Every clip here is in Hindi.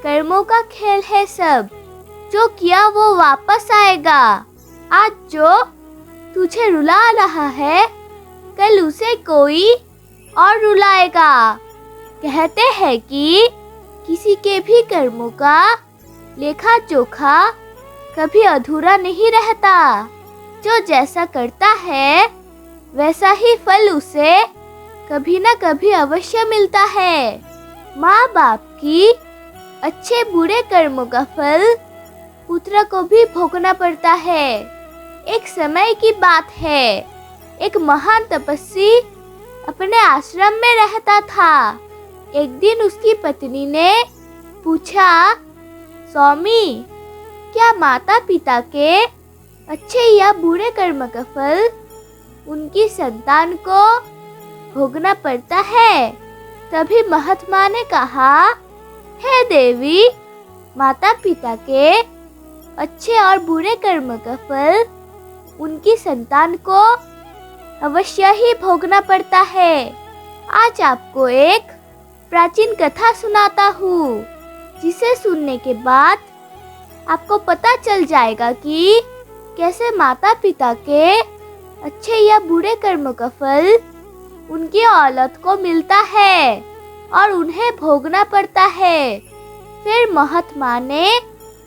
कर्मों का खेल है सब, जो किया वो वापस आएगा। आज जो तुझे रुला रहा है, कल उसे कोई और रुलाएगा। कहते हैं कि किसी के भी कर्मों का लेखा जोखा कभी अधूरा नहीं रहता। जो जैसा करता है वैसा ही फल उसे कभी न कभी अवश्य मिलता है। माँ बाप की अच्छे बुरे कर्मों का फल पुत्र को भी भोगना पड़ता है। एक समय की बात है, एक महान तपस्वी अपने आश्रम में रहता था। एक दिन उसकी पत्नी ने पूछा, स्वामी, क्या माता पिता के अच्छे या बुरे कर्म का फल उनकी संतान को भोगना पड़ता है? तभी महात्मा ने कहा, हे देवी, माता पिता के अच्छे और बुरे कर्म का फल उनकी संतान को अवश्य ही भोगना पड़ता है। आज आपको एक प्राचीन कथा सुनाता हूँ, जिसे सुनने के बाद आपको पता चल जाएगा कि कैसे माता पिता के अच्छे या बुरे कर्मों का फल उनकी औलाद को मिलता है और उन्हें भोगना पड़ता है। फिर महात्मा ने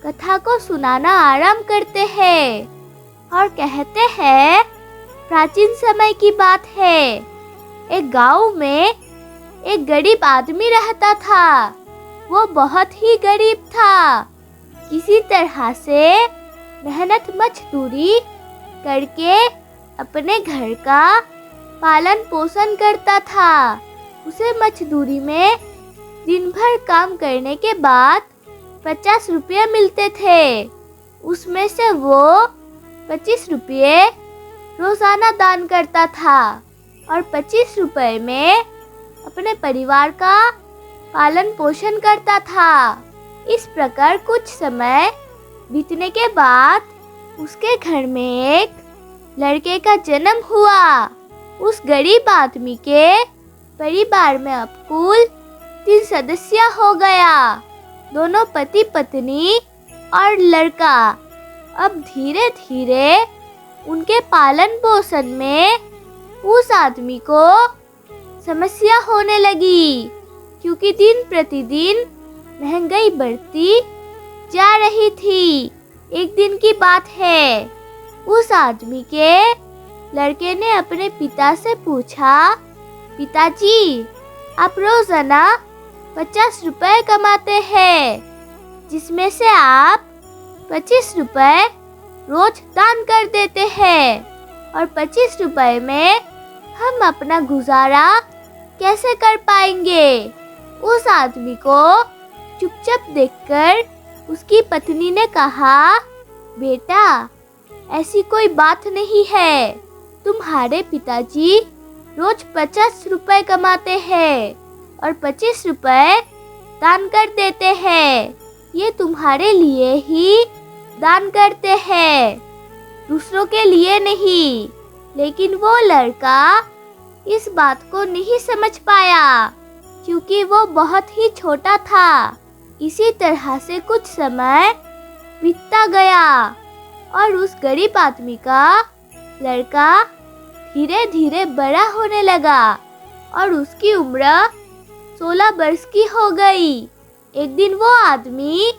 कथा को सुनाना आरंभ करते हैं और कहते हैं, प्राचीन समय की बात है। एक गांव में एक गरीब आदमी रहता था। वो बहुत ही गरीब था। किसी तरह से मेहनत मजदूरी करके अपने घर का पालन पोषण करता था। उसे मजदूरी में दिन भर काम करने के बाद 50 रुपये मिलते थे। उसमें से वो 25 रुपये रोजाना दान करता था और 25 रुपये में अपने परिवार का पालन पोषण करता था। इस प्रकार कुछ समय बीतने के बाद उसके घर में एक लड़के का जन्म हुआ। उस गरीब आदमी के परिवार में अब कुल 3 सदस्य हो गया, दोनों पति पत्नी और लड़का। अब धीरे धीरे उनके पालन पोषण में उस आदमी को समस्या होने लगी, क्योंकि दिन प्रतिदिन महंगाई बढ़ती जा रही थी। एक दिन की बात है, उस आदमी के लड़के ने अपने पिता से पूछा, पिताजी, आप रोजाना 50 रुपए कमाते हैं, जिसमें से आप 25 रुपए रोज दान कर देते हैं और 25 रुपए में हम अपना गुजारा कैसे कर पाएंगे? उस आदमी को चुपचाप देखकर उसकी पत्नी ने कहा, बेटा, ऐसी कोई बात नहीं है। तुम्हारे पिताजी रोज 50 रुपए कमाते हैं और 25 रुपए दान कर देते हैं। ये तुम्हारे लिए ही दान करते हैं, दूसरों के लिए नहीं। लेकिन वो लड़का इस बात को नहीं समझ पाया, क्योंकि वो बहुत ही छोटा था। इसी तरह से कुछ समय बीतता गया और उस गरीब आदमी का लड़का धीरे धीरे बड़ा होने लगा और उसकी उम्र 16 वर्ष की हो गई। एक दिन वो आदमी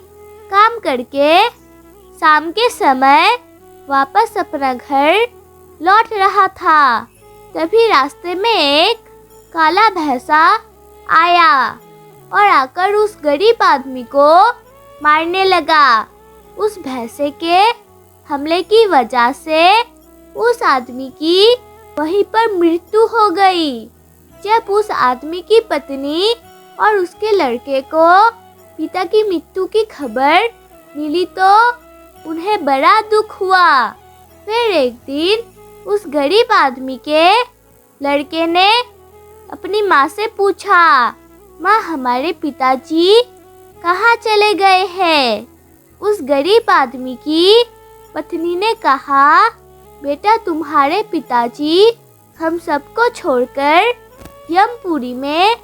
काम करके शाम के समय वापस अपना घर लौट रहा था। तभी रास्ते में एक काला भैंसा आया और आकर उस गरीब आदमी को मारने लगा। उस भैंसे के हमले की वजह से उस आदमी की वहीं पर मृत्यु हो गई। जब उस आदमी की पत्नी और उसके लड़के को पिता की मृत्यु की खबर मिली तो उन्हें बड़ा दुख हुआ। फिर एक दिन उस गरीब आदमी के लड़के ने अपनी माँ से पूछा, माँ, हमारे पिताजी कहाँ चले गए हैं? उस गरीब आदमी की पत्नी ने कहा, बेटा, तुम्हारे पिताजी हम सबको छोड़कर यमपुरी में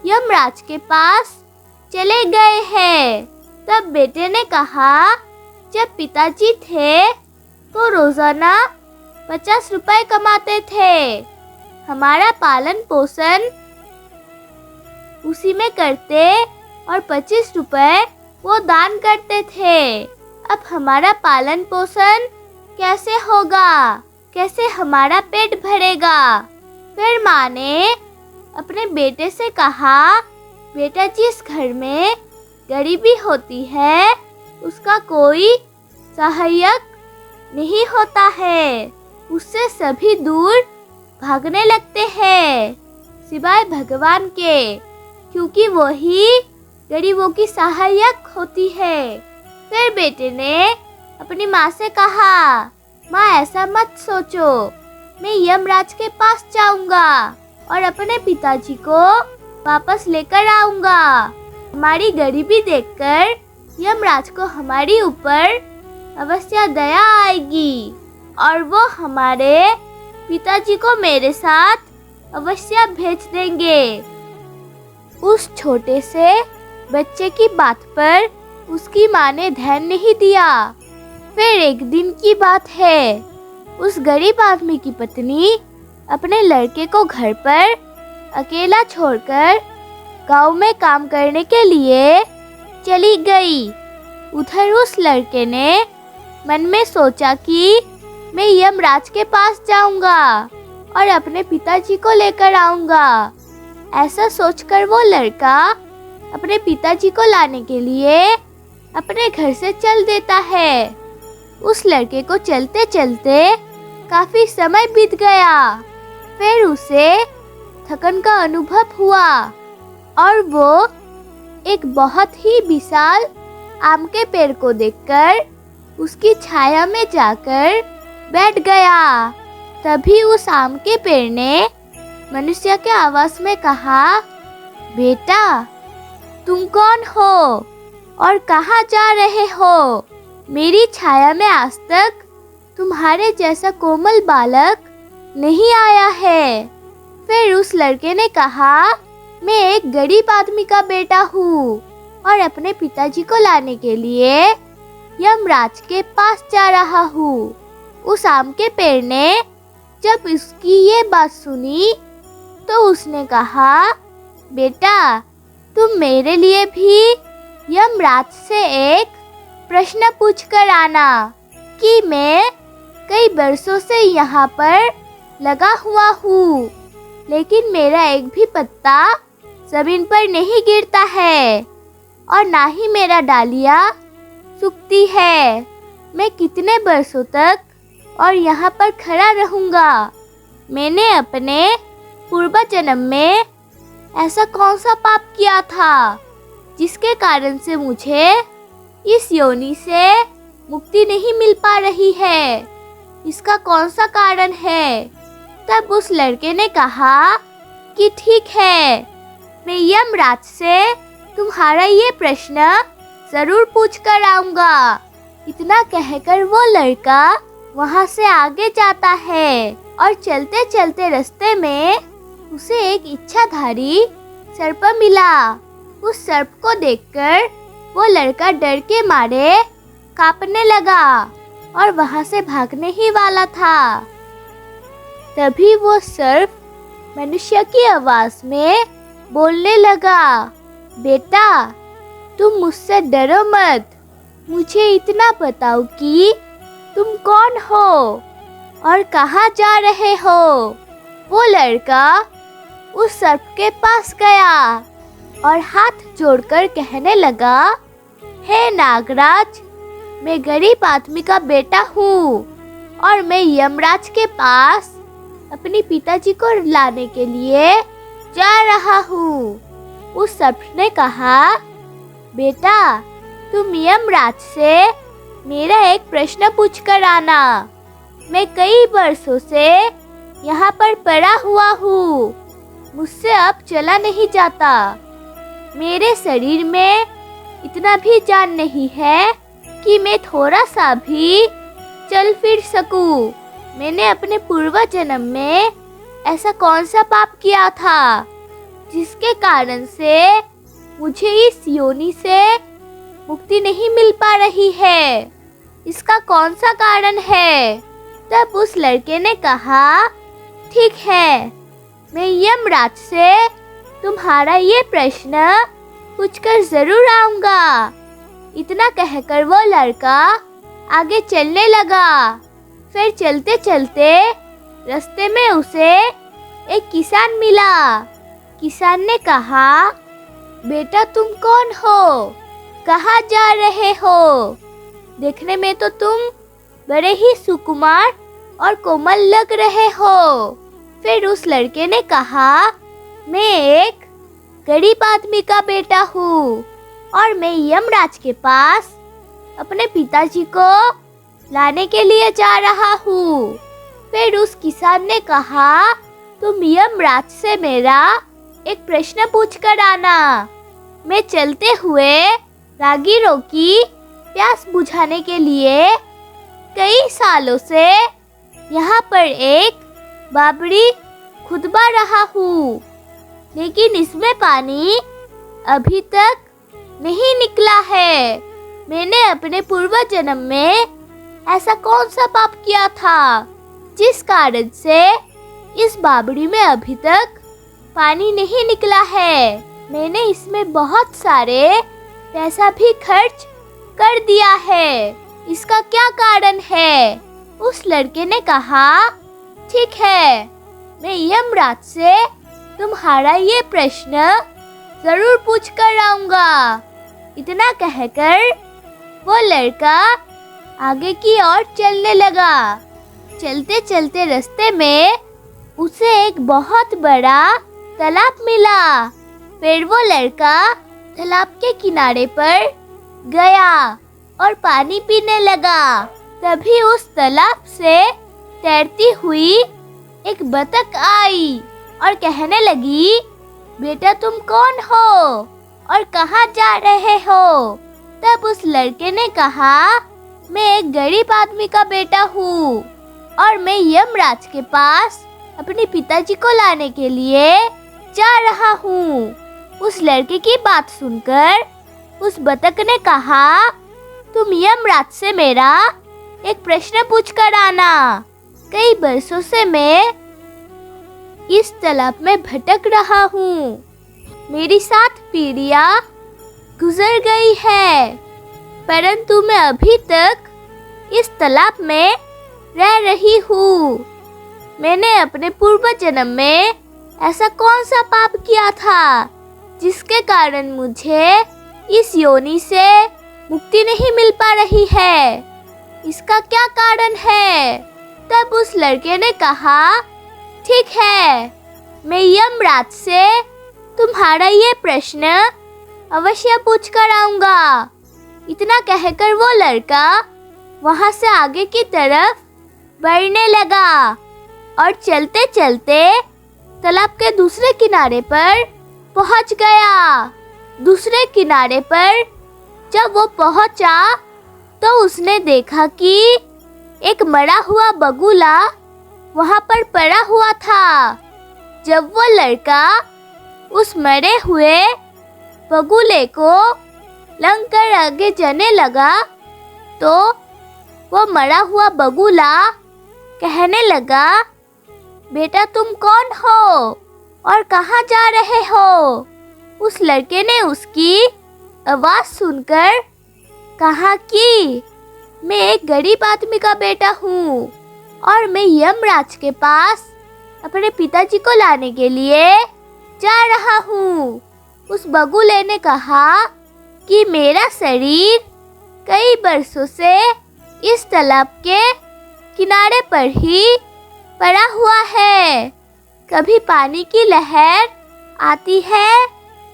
यमराज के पास चले गए हैं। तब बेटे ने कहा, जब पिताजी थे तो रोजाना 50 रुपए कमाते थे। हमारा पालन पोषण उसी में करते और 25 रुपए वो दान करते थे। अब हमारा पालन पोषण कैसे होगा? कैसे हमारा पेट भरेगा? फिर माँ ने अपने बेटे से कहा, बेटा जिस घर में गरीबी होती है उसका कोई सहायक नहीं होता है, उससे सभी दूर भागने लगते हैं सिवाय भगवान के, क्योंकि वही गरीबों की सहायक होती है। फिर बेटे ने अपनी माँ से कहा, माँ ऐसा मत सोचो, मैं यमराज के पास जाऊंगा और अपने पिताजी को वापस लेकर आऊंगा। हमारी गरीबी देखकर यमराज को हमारी ऊपर अवश्य दया आएगी और वो हमारे पिताजी को मेरे साथ अवश्य भेज देंगे। उस छोटे से बच्चे की बात पर उसकी माँ ने ध्यान नहीं दिया। फिर एक दिन की बात है, उस गरीब आदमी की पत्नी अपने लड़के को घर पर अकेला छोड़कर गांव में काम करने के लिए चली गई। उधर उस लड़के ने मन में सोचा कि मैं यमराज के पास जाऊंगा और अपने पिताजी को लेकर आऊंगा। ऐसा सोचकर वो लड़का अपने पिताजी को लाने के लिए अपने घर से चल देता है। उस लड़के को चलते चलते काफी समय बीत गया। फिर उसे थकन का अनुभव हुआ और वो एक बहुत ही विशाल आम के पेड़ को देखकर उसकी छाया में जाकर बैठ गया। तभी उस आम के पेड़ ने मनुष्य के आवाज में कहा, बेटा तुम कौन हो और कहाँ जा रहे हो? मेरी छाया में आज तक तुम्हारे जैसा कोमल बालक नहीं आया है। फिर उस लड़के ने कहा, मैं एक गरीब आदमी का बेटा हूँ और अपने पिताजी को लाने के लिए यमराज के पास जा रहा हूँ। उस आम के पेड़ ने जब उसकी ये बात सुनी तो उसने कहा, बेटा तुम मेरे लिए भी यमराज से एक प्रश्न पूछ कर आना कि मैं कई बरसों से यहाँ पर लगा हुआ हूँ, लेकिन मेरा एक भी पत्ता जमीन पर नहीं गिरता है और ना ही मेरा डालियाँ सूखती है। मैं कितने बरसों तक और यहाँ पर खड़ा रहूँगा? मैंने अपने पूर्व जन्म में ऐसा कौन सा पाप किया था जिसके कारण से मुझे इस योनि से मुक्ति नहीं मिल पा रही है? इसका कौन सा कारण है? तब उस लड़के ने कहा कि ठीक है, मैं यमराज से तुम्हारा ये प्रश्न जरूर पूछ कर आऊंगा। इतना कहकर वो लड़का वहां से आगे जाता है और चलते चलते रास्ते में उसे एक इच्छाधारी सर्प मिला। उस सर्प को देखकर वो लड़का डर के मारे कांपने लगा और वहां से भागने ही वाला था। तभी वो सर्प मनुष्य की आवाज में बोलने लगा, बेटा तुम मुझसे डरो मत, मुझे इतना बताओ कि तुम कौन हो और कहाँ जा रहे हो। वो लड़का उस सर्प के पास गया और हाथ जोड़कर कहने लगा, हे नागराज, मैं गरीब आदमी का बेटा हूँ और मैं यमराज के पास अपने पिताजी को लाने के लिए जा रहा हूँ। उस सर्प ने कहा, बेटा तुम यमराज से मेरा एक प्रश्न पूछ कर आना। मैं कई वर्षों से यहाँ पर पड़ा हुआ हूँ, मुझसे अब चला नहीं जाता। मेरे शरीर में इतना भी जान नहीं है कि मैं थोड़ा सा भी चल फिर सकूं। मैंने अपने पूर्व जन्म में ऐसा कौन सा पाप किया था जिसके कारण से मुझे इस योनि से मुक्ति नहीं मिल पा रही है, इसका कौन सा कारण है? तब उस लड़के ने कहा, ठीक है, मैं यमराज से तुम्हारा ये प्रश्न पूछकर जरूर आऊंगा। इतना कहकर वो लड़का आगे चलने लगा। फिर चलते चलते रास्ते में उसे एक किसान मिला। किसान ने कहा, बेटा तुम कौन हो? कहाँ जा रहे हो? देखने में तो तुम बड़े ही सुकुमार और कोमल लग रहे हो। फिर उस लड़के ने कहा, मैं एक गरीब आदमी का बेटा हूँ और मैं यमराज के पास अपने पिताजी को लाने के लिए जा रहा हूँ। फिर उस किसान ने कहा, तुम यमराज से मेरा एक प्रश्न पूछ कर आना। मैं चलते हुए राहगीरों की प्यास बुझाने के लिए कई सालों से यहाँ पर एक बावड़ी खुदवा रहा हूँ, लेकिन इसमें पानी अभी तक नहीं निकला है। मैंने अपने पूर्व जन्म में ऐसा कौन सा पाप किया था जिस कारण से इस बावड़ी में अभी तक पानी नहीं निकला है? मैंने इसमें बहुत सारे पैसा भी खर्च कर दिया है, इसका क्या कारण है? उस लड़के ने कहा, ठीक है, मैं यमराज से तुम्हारा ये प्रश्न जरूर पूछ कर आऊंगा। इतना कहकर वो लड़का आगे की ओर चलने लगा। चलते चलते रास्ते में उसे एक बहुत बड़ा तालाब मिला। फिर वो लड़का तालाब के किनारे पर गया और पानी पीने लगा। तभी उस तालाब से तैरती हुई एक बतख आई और कहने लगी, बेटा तुम कौन हो और कहाँ जा रहे हो? तब उस लड़के ने कहा, मैं एक गरीब आदमी का बेटा हूँ और मैं यमराज के पास अपने पिताजी को लाने के लिए जा रहा हूँ। उस लड़के की बात सुनकर उस बतख ने कहा, तुम यमराज से मेरा एक प्रश्न पूछ कर आना। कई बरसों से मैं इस तालाब में भटक रहा हूँ। मेरी 7 पीढ़ियाँ गुजर गई है, परंतु मैं अभी तक इस तालाब में रह रही हूँ। मैंने अपने पूर्व जन्म में ऐसा कौन सा पाप किया था जिसके कारण मुझे इस योनि से मुक्ति नहीं मिल पा रही है? इसका क्या कारण है? तब उस लड़के ने कहा, ठीक है, मैं यमराज से तुम्हारा ये प्रश्न अवश्य पूछ कर आऊंगा। इतना कहकर वो लड़का वहां से आगे की तरफ बढ़ने लगा और चलते चलते तालाब के दूसरे किनारे पर पहुंच गया। दूसरे किनारे पर जब वो पहुंचा तो उसने देखा कि एक मरा हुआ बगुला वहां पर पड़ा हुआ था। जब वो लड़का उस मरे हुए बगुले को लंघकर आगे जाने लगा तो वो मरा हुआ बगुला कहने लगा, बेटा तुम कौन हो और कहाँ जा रहे हो? उस लड़के ने उसकी आवाज सुनकर कहा कि मैं एक गरीब आदमी का बेटा हूँ और मैं यमराज के पास अपने पिताजी को लाने के लिए जा रहा हूँ। उस बगुले ने कहा कि मेरा शरीर कई बरसों से इस तालाब के किनारे पर ही पड़ा हुआ है। कभी पानी की लहर आती है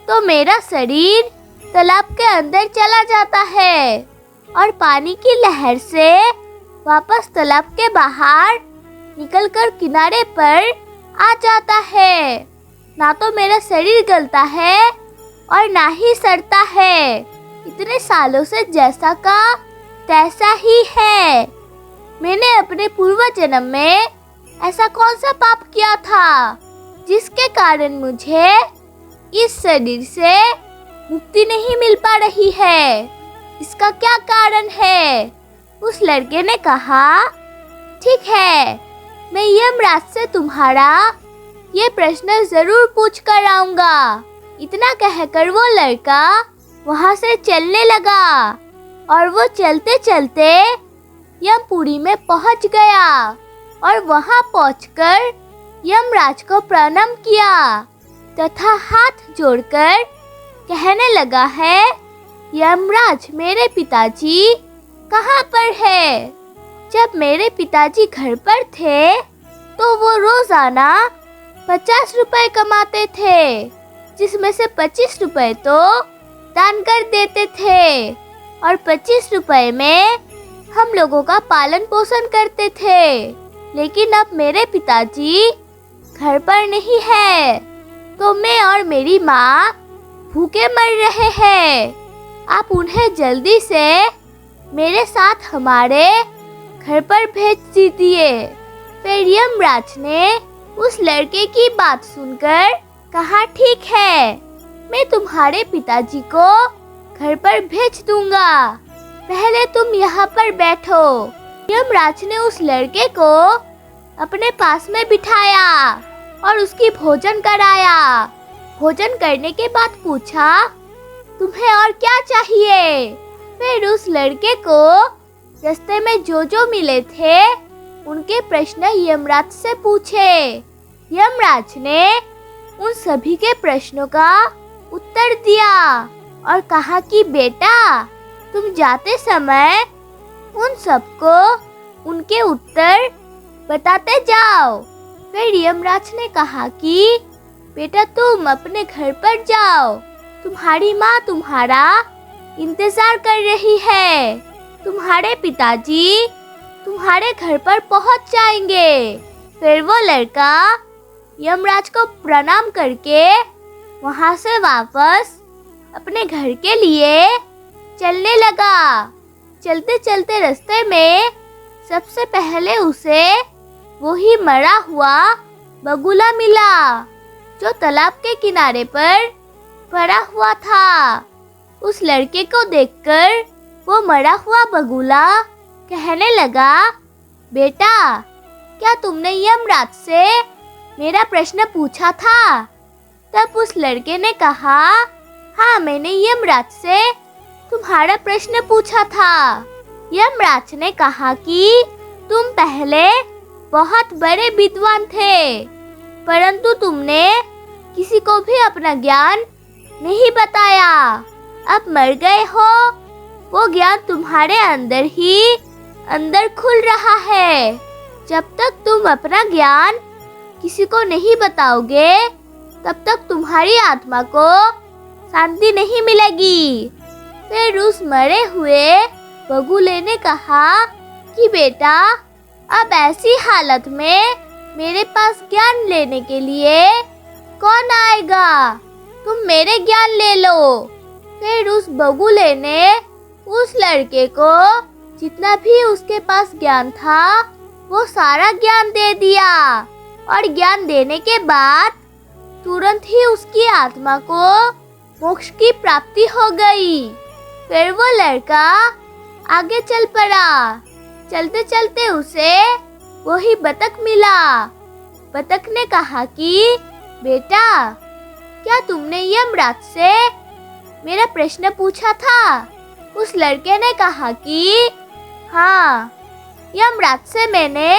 तो मेरा शरीर तालाब के अंदर चला जाता है और पानी की लहर से वापस तालाब के बाहर निकलकर किनारे पर आ जाता है। ना तो मेरा शरीर गलता है और ना ही सड़ता है। इतने सालों से जैसा का तैसा ही है। मैंने अपने पूर्व जन्म में ऐसा कौन सा पाप किया था जिसके कारण मुझे इस शरीर से मुक्ति नहीं मिल पा रही है? इसका क्या कारण है? उस लड़के ने कहा, ठीक है, मैं यमराज से तुम्हारा ये प्रश्न जरूर पूछ कर आऊंगा। इतना कहकर वो लड़का वहां से चलने लगा और वो चलते चलते यमपुरी में पहुंच गया और वहां पहुंचकर यमराज को प्रणाम किया तथा हाथ जोड़कर कहने लगा है, यमराज, मेरे पिताजी कहाँ पर है? जब मेरे पिताजी घर पर थे तो वो रोजाना 50 रुपए कमाते थे, जिसमें से 25 रुपए तो दान कर देते थे और 25 रुपए में हम लोगों का पालन पोषण करते थे। लेकिन अब मेरे पिताजी घर पर नहीं है तो मैं और मेरी माँ भूखे मर रहे हैं। आप उन्हें जल्दी से मेरे साथ हमारे घर पर भेज दीजिए। फिर यमराज ने उस लड़के की बात सुनकर कहा, ठीक है, मैं तुम्हारे पिताजी को घर पर भेज दूंगा, पहले तुम यहाँ पर बैठो। यमराज ने उस लड़के को अपने पास में बिठाया और उसकी भोजन कराया। भोजन करने के बाद पूछा, तुम्हें और क्या चाहिए? फिर उस लड़के को रास्ते में जो मिले थे उनके प्रश्न यमराज से पूछे। यमराज ने उन सभी के प्रश्नों का उत्तर दिया और कहा कि बेटा, तुम जाते समय उन सबको उनके उत्तर बताते जाओ। फिर यमराज ने कहा कि बेटा, तुम अपने घर पर जाओ, तुम्हारी माँ तुम्हारा इंतजार कर रही है। तुम्हारे पिताजी तुम्हारे घर पर पहुंच जाएंगे। फिर वो लड़का यमराज को प्रणाम करके वहां से वापस अपने घर के लिए चलने लगा। चलते चलते रास्ते में सबसे पहले उसे वही मरा हुआ बगुला मिला जो तालाब के किनारे पर पड़ा हुआ था। उस लड़के को देखकर वो मरा हुआ बगुला कहने लगा, बेटा, क्या तुमने यमराज से मेरा प्रश्न पूछा था? तब उस लड़के ने कहा, हाँ, मैंने यमराज से तुम्हारा प्रश्न पूछा था। यमराज ने कहा कि तुम पहले बहुत बड़े विद्वान थे, परंतु तुमने किसी को भी अपना ज्ञान नहीं बताया। अब मर गए हो, वो ज्ञान तुम्हारे अंदर ही अंदर खुल रहा है। जब तक तुम अपना ज्ञान किसी को नहीं बताओगे, तब तक तुम्हारी आत्मा को शांति नहीं मिलेगी। फिर उस मरे हुए बगुले ने कहा कि बेटा, अब ऐसी हालत में मेरे पास ज्ञान लेने के लिए कौन आएगा? तुम मेरे ज्ञान ले लो। फिर उस बगुले ने उस लड़के को जितना भी उसके पास ज्ञान था वो सारा ज्ञान दे दिया और ज्ञान देने के बाद तुरंत ही उसकी आत्मा को मोक्ष की प्राप्ति हो गई। फिर वो लड़का आगे चल पड़ा। चलते चलते उसे वही बतख मिला। बतख ने कहा कि बेटा, क्या तुमने यमराज से मेरा प्रश्न पूछा था? उस लड़के ने कहा कि हाँ, यमराज से मैंने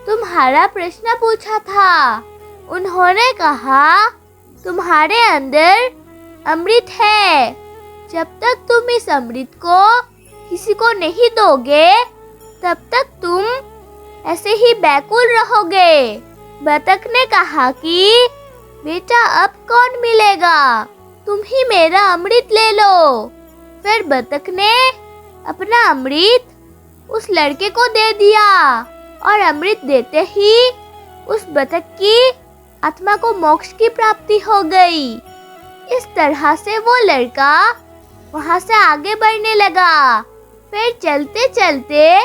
तुम्हारा प्रश्न पूछा था। उन्होंने कहा, तुम्हारे अंदर अमृत है। जब तक तुम इस अमृत को किसी को नहीं दोगे, तब तक तुम ऐसे ही बैकुल रहोगे। बतख ने कहा कि बेटा, अब कौन मिलेगा? तुम ही मेरा अमृत ले लो। फिर बतख ने अपना अमृत उस लड़के को दे दिया और अमृत देते ही उस बतख की आत्मा को मोक्ष की प्राप्ति हो गई। इस तरह से वो लड़का वहां से आगे बढ़ने लगा। फिर चलते चलते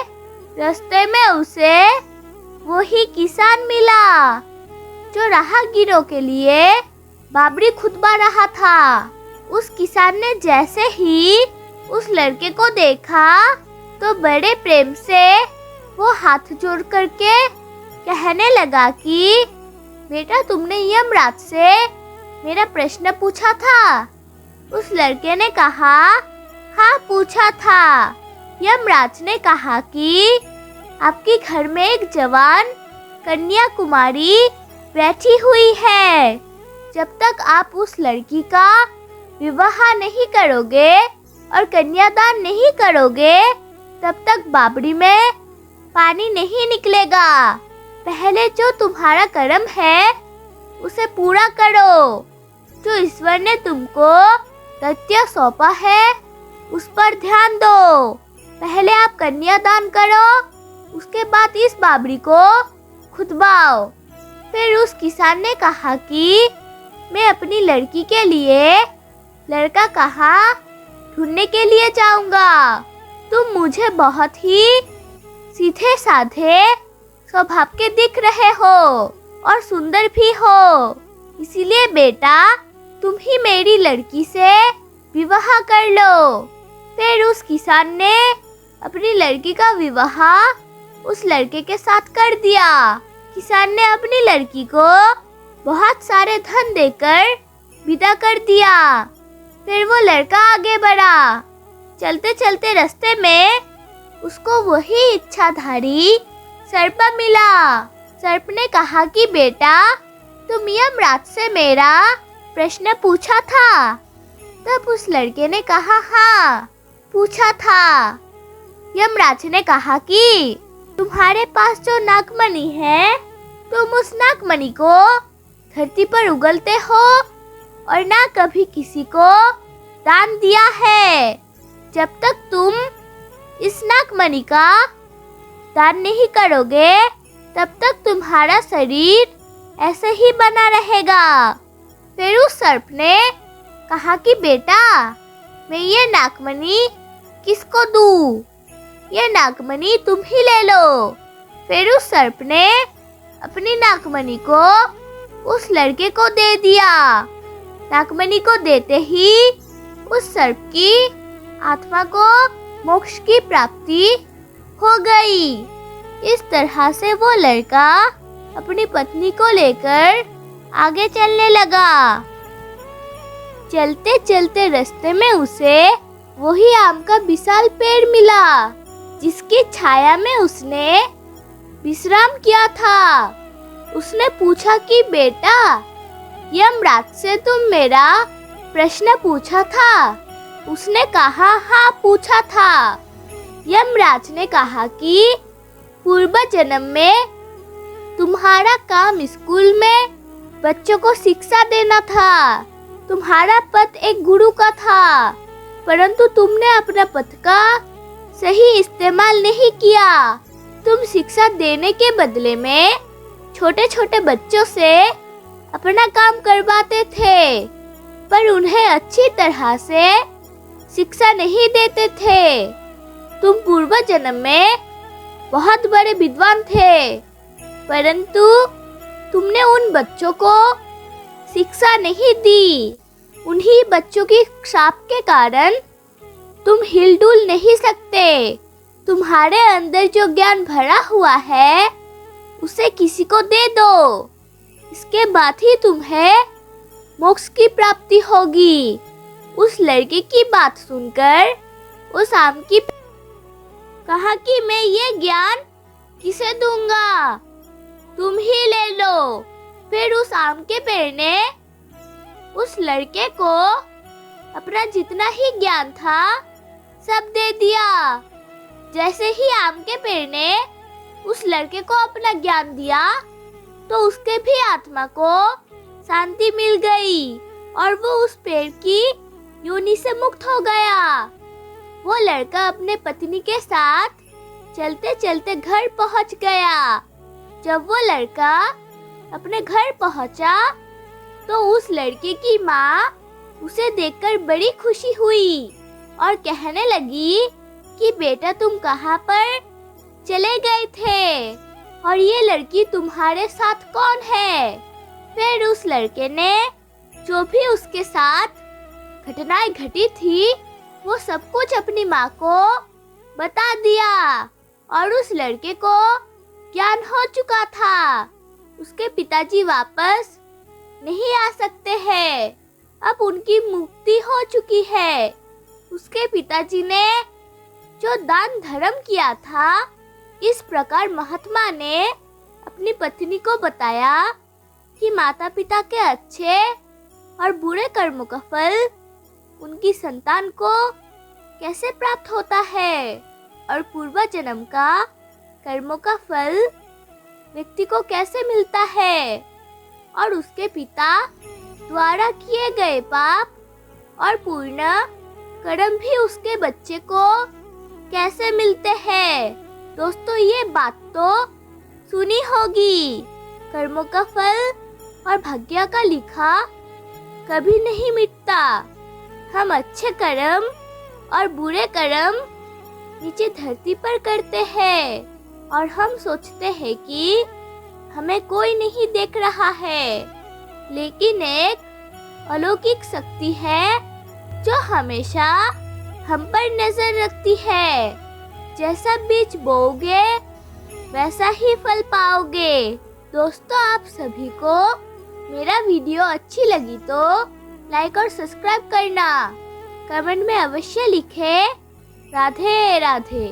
रास्ते में उसे वही किसान मिला जो राहगीरों के लिए बाबरी खुतबा रहा था। उस किसान ने जैसे ही उस लड़के को देखा तो बड़े प्रेम से वो हाथ जोड़ करके कहने लगा कि बेटा, तुमने यमराज से मेरा प्रश्न पूछा था। उस लड़के ने कहा, हाँ पूछा था। यमराज ने कहा कि आपके घर में एक जवान कन्या कुमारी बैठी हुई है। जब तक आप उस लड़की का विवाह नहीं करोगे और कन्यादान नहीं करोगे, तब तक बावड़ी में पानी नहीं निकलेगा। पहले जो तुम्हारा कर्म है उसे पूरा करो। जो ईश्वर ने तुमको दत्य सौंपा है उस पर ध्यान दो। पहले आप कन्यादान करो, उसके बाद इस बावड़ी को खुदवाओ। फिर उस किसान ने कहा कि मैं अपनी लड़की के लिए लड़का कहाँ ढूंढने के लिए जाऊंगा। तुम मुझे बहुत ही सीधे साधे स्वभाव के दिख रहे हो और सुंदर भी हो, इसीलिए बेटा तुम ही मेरी लड़की से विवाह कर लो। फिर उस किसान ने अपनी लड़की का विवाह उस लड़के के साथ कर दिया। किसान ने अपनी लड़की को बहुत सारे धन देकर विदा कर दिया। फिर वो लड़का आगे बढ़ा। चलते चलते रास्ते में उसको वही इच्छाधारी सर्प मिला। सर्प ने कहा कि बेटा, तुम यमराज से मेरा प्रश्न पूछा था। तब उस लड़के ने कहा, हाँ पूछा था। यमराज ने कहा कि तुम्हारे पास जो नागमणि है, तुम उस नागमणि को धरती पर उगलते हो और ना कभी किसी को दान दिया है। जब तक तुम इस नागमणि का दान नहीं करोगे, तब तक तुम्हारा शरीर ऐसे ही बना रहेगा। फिर उस सर्प ने कहा कि बेटा, मैं ये नागमणि किसको दूं? ये नागमणि तुम ही ले लो। फिर उस सर्प ने अपनी नागमणि को उस लड़के को दे दिया। नागमणि को देते ही उस सर्प की आत्मा को मोक्ष की प्राप्ति हो गई। इस तरह से वो लड़का अपनी पत्नी को लेकर आगे चलने लगा। चलते चलते रास्ते में उसे वही आम का विशाल पेड़ मिला, जिसकी छाया में उसने विश्राम किया था। उसने पूछा कि बेटा, यमराज से तुम मेरा प्रश्न पूछा था? उसने कहा, हाँ पूछा था। यमराज ने कहा कि पूर्व जन्म में तुम्हारा काम स्कूल में बच्चों को शिक्षा देना था। तुम्हारा पद एक गुरु का था, परंतु तुमने अपना पद का सही इस्तेमाल नहीं किया। तुम शिक्षा देने के बदले में छोटे छोटे बच्चों से अपना काम करवाते थे, पर उन्हें अच्छी तरह से शिक्षा नहीं देते थे। तुम पूर्व जन्म में बहुत बड़े विद्वान थे, परंतु तुमने उन बच्चों को शिक्षा नहीं दी। उन्हीं बच्चों की श्राप के कारण तुम हिलडुल नहीं सकते। तुम्हारे अंदर जो ज्ञान भरा हुआ है उसे किसी को दे दो, इसके बाद ही तुम्हें मोक्ष की प्राप्ति होगी। उस लड़के की बात सुनकर उस आम की कहा कि मैं ये ज्ञान किसे दूंगा, तुम ही ले लो। फिर उस आम के पेड़ ने उस लड़के को अपना जितना ही ज्ञान था सब दे दिया। जैसे ही आम के पेड़ ने उस लड़के को अपना ज्ञान दिया, तो उसके भी आत्मा को शांति मिल गई और वो उस पेड़ की योनि से मुक्त हो गया। वो लड़का अपने पत्नी के साथ चलते चलते घर पहुंच गया। जब वो लड़का अपने घर पहुंचा, तो उस लड़के की माँ उसे देखकर बड़ी खुशी हुई और कहने लगी कि बेटा, तुम कहाँ पर चले गए थे और ये लड़की तुम्हारे साथ कौन है? फिर उस लड़के ने जो भी उसके साथ घटनाएं घटी थी वो सब कुछ अपनी माँ को बता दिया और उस लड़के को ज्ञान हो चुका था। उसके पिताजी वापस नहीं आ सकते हैं। अब उनकी मुक्ति हो चुकी है। उसके पिताजी ने जो दान धर्म किया था, इस प्रकार महात्मा ने अपनी पत्नी को बताया कि माता पिता के अच्छे और बुरे कर्मों का फल उनकी संतान को कैसे प्राप्त होता है और पूर्व जन्म का कर्मों का फल व्यक्ति को कैसे मिलता है और उसके पिता द्वारा किए गए पाप और पूर्ण कर्म भी उसके बच्चे को कैसे मिलते हैं। दोस्तों, ये बात तो सुनी होगी। कर्मों का फल और भाग्य का लिखा कभी नहीं मिटता। हम अच्छे कर्म और बुरे कर्म नीचे धरती पर करते हैं और हम सोचते हैं कि हमें कोई नहीं देख रहा है, लेकिन एक अलौकिक शक्ति है जो हमेशा हम पर नजर रखती है। जैसा बीज बोओगे वैसा ही फल पाओगे। दोस्तों, आप सभी को मेरा वीडियो अच्छी लगी तो लाइक और सब्सक्राइब करना। कमेंट में अवश्य लिखें। राधे राधे।